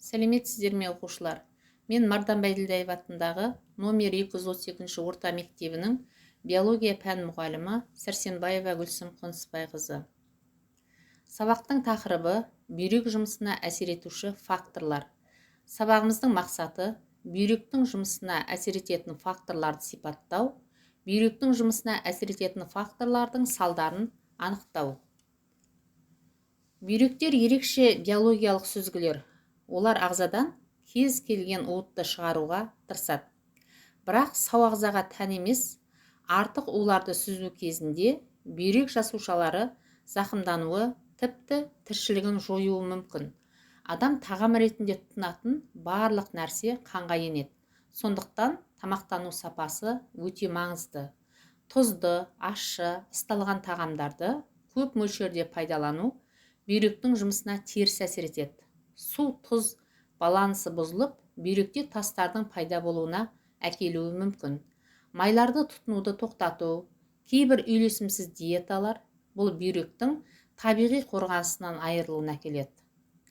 Сәлеметсіздер ме оқушылар? Мен Мардан Бәйділдаев атындағы номер 232 орта мектебінің биология пән мұғалімі Сәрсенбаева Гүлсім Қонысбайқызы. Сабақтың тақырыбы бүйрек жұмысына әсер етуші факторлар. Сабағымыздың мақсаты бүйректің жұмысына әсер ететін факторларды сипаттау, бүйректің жұмысына әсер ететін факторлардың салдарын анықтау. Бүйректер ерекше биологиялық сүзгілер. Олар ағзадан кез келген уытты шығаруға тырысады. Бірақ сау ағзаға тән емес, артық уларды сүзу кезінде бүйрек жасушалары зақымдануы, тіпті тіршілігін жоюы мүмкін. Адам тағам ретінде тұтынатын барлық нәрсе қанға енеді. Сондықтан тамақтану сапасы өте маңызды. Тұзды, ащы, ысталған тағамдарды көп мөлшерде пайдалану бүйректің жұмысына теріс әсер етеді. Су-тұз балансы бұзылып, бүйректе тастардың пайда болуына әкелуі мүмкін. Майларды тұтынуды тоқтату, кейбір үйлесімсіз диеталар бұл бүйректің табиғи қорғанысынан айырылуына әкеледі.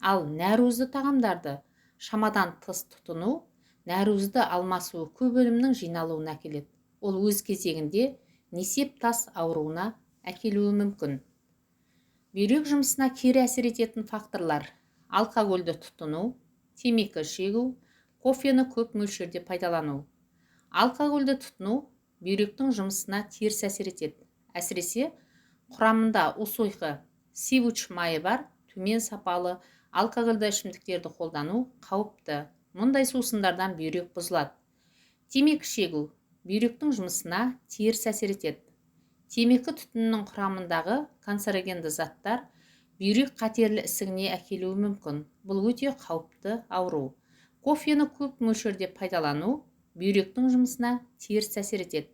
Ал нәруызды тағамдарды шамадан тыс тұтыну, нәруызды алмасуы көп өнімнің жиналуына әкеледі. Ол өз кезегінде несеп тас ауруына әкелуі мүмкін. Бүйрек жұмысына кері әсер ететін факторлар: алкогольді тұтыну, темекі шегу, кофені көп мөлшерде пайдалану. Алкогольді тұтыну бүйректің жұмысына теріс әсер етеді. Әсіресе құрамында усойқы, сивуч майы бар төмен сапалы алкогольді ішімдіктерді қолдану қауіпті. Мұндай сусындардан бүйрек бұзылады. Темекі шегу бүйректің жұмысына теріс әсер етеді. Темекі түтінінің құрамындағы канцерогенді заттар бүйрек қатерлі ісігіне әкелуі мүмкін. Бұл өте қауіпті ауру. Кофені көп мөлшерде пайдалану бүйректің жұмысына теріс әсер етеді.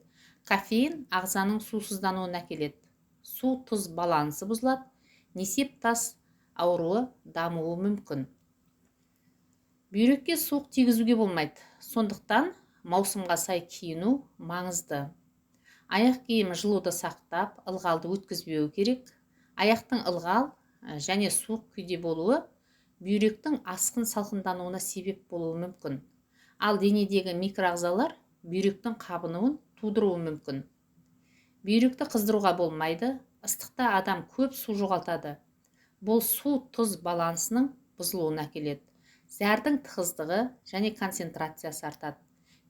Кофеин ағзаның сусыздануына әкеледі. Су-тұз балансы бұзылады, несеп тас ауруы дамуы мүмкін. Бүйрекке суық тигізуге болмайды. Сондықтан маусымға сай киіну маңызды. Аяқ киім жылуды сақтап, ылғалды өткізбеу керек. Аяқтың ылғал және суық күйде болуы бүйректің асқын салқындануына себеп болуы мүмкін. Ал денедегі микроағзалар бүйректің қабынуын тудыруы мүмкін. Бүйректі қыздыруға болмайды. Ыстықта адам көп су жоғалтады. Бұл су-тұз балансының бұзылуына әкеледі. Зәрдің тығыздығы және концентрациясы артады.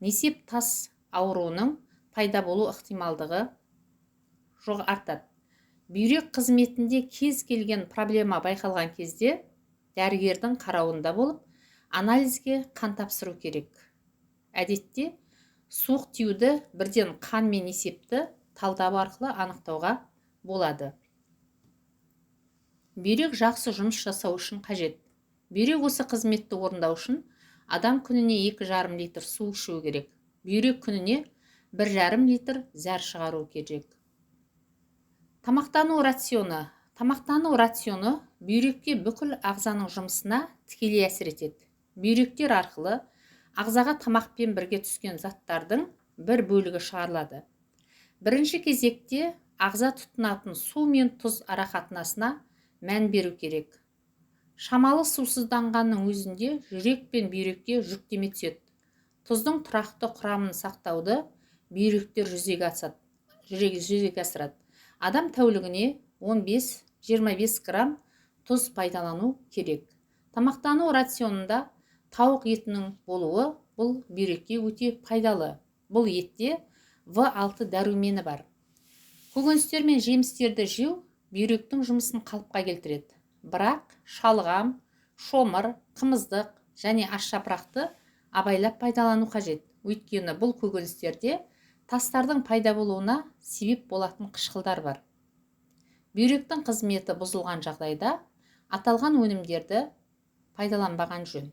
Несеп тас ауруының пайда болу ықтималдығы артады. Бүйрек қызметінде кез келген проблема байқалған кезде дәрігердің қарауында болып, анализге қан тапсыру керек. Әдетте суық тиюді бірден қан мен несепті талдау арқылы анықтауға болады. Бүйрек жақсы жұмыс жасау үшін қажет. Бүйрек осы қызметті орындау үшін адам күніне 2,5 литр су ішу керек. Бүйрек күніне 1,5 литр зәр шығару керек. Тамақтану рационы. Тамақтану рационы бүйрекке бүкіл ағзаның жұмысына тікелей әсер етеді. Бүйректер арқылы ағзаға тамақпен бірге түскен заттардың бір бөлігі шығарылады. Бірінші кезекте ағза тұтынатын су мен тұз арақатынасына мән беру керек. Шамалы сусызданғанның өзінде жүрек пен бүйрекке жүктеме түседі. Тұздың тұрақты құрамын сақтауды бүйректер жүзеге асырады. Адам тәулігіне 15-25 грамм тұз пайдалану керек. Тамақтану рационында тауық етінің болуы бұл бүйрекке өте пайдалы. Бұл етте В6 дәрумені бар. Көкөністер мен жемістерді жеу бүйректің жұмысын қалыпқа келтіреді. Бірақ шалғам, шомыр, қымыздық және аш-жапырақты абайлап пайдалану қажет. Өйткені бұл көкөністерде тастардың пайда болуына себеп болатын қышқылдар бар. Бүйректің қызметі бұзылған жағдайда аталған өнімдерді пайдаланбаған жөн.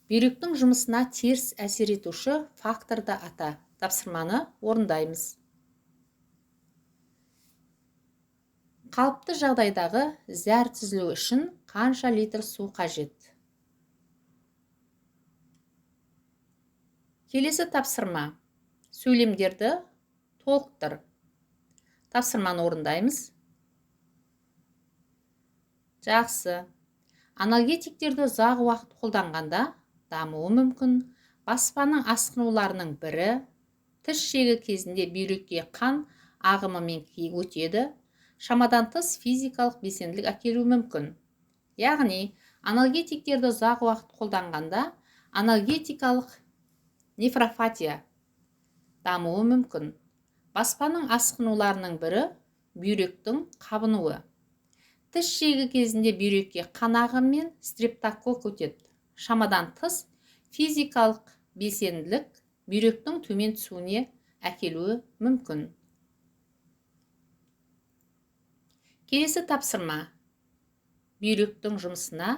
Бүйректің жұмысына теріс әсер етуші факторды ата. Тапсырманы орындаймыз. Қалыпты жағдайдағы зәр түзілу үшін қанша литр су қажет? Келесі тапсырма. Сөйлемдерді толықтыр. Тапсырманы орындаймыз. Жақсы. Анальгетиктерді ұзақ уақыт қолданғанда дамуы мүмкін. Баспаның асқынуларының бірі тіс шегі кезінде бүйрекке қан ағымымен өтеді. Шамадан тыс физикалық белсенділік әкелуі мүмкін. Яғни, анальгетиктерді ұзақ уақыт қолданғанда анальгетикалық нефропатия дамуы мүмкін. Баспаның асқынуларының бірі бүйректің қабынуы. Тіс шегі кезінде бүйрекке қан ағымымен стрептококк өтеді. Шамадан тыс физикалық белсенділік бүйректің төмен түсуіне әкелуі мүмкін. Келесі тапсырма. Бүйректің жұмысына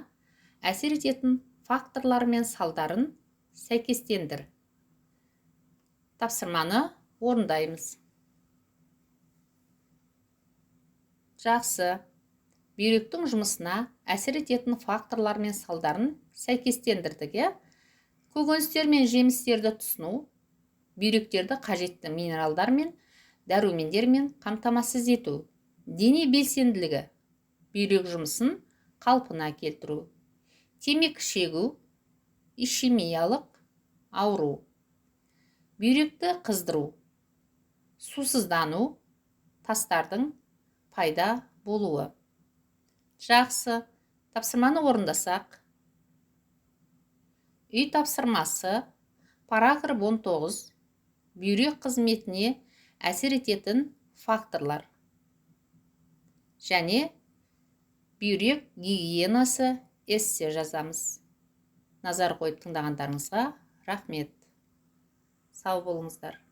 әсер ететін факторлар мен салдарын сәйкестендір. Тапсырманы орындаймыз. Жақсы. Бүйректің жұмысына әсер ететін факторлар мен салдарын сәйкестендірдік. Көкөністер мен жемістерді тұтыну бүйректерді қажетті минералдар мен дәрумендермен қамтамасыз ету. Дене белсенділігі бүйрек жұмысын қалпына келтіру. Темекі шегу ишемиялық ауру. Бүйректі қыздыру, сусыздану, тастардың пайда болуы. Жақсы, тапсырманы орындасақ. Үй тапсырмасы, параграф 19, бүйрек қызметіне әсер ететін факторлар және бүйрек гигиенасы эссе жазамыз. Назар қойып тыңдағандарыңызға рахмет. Сау болыңыздар.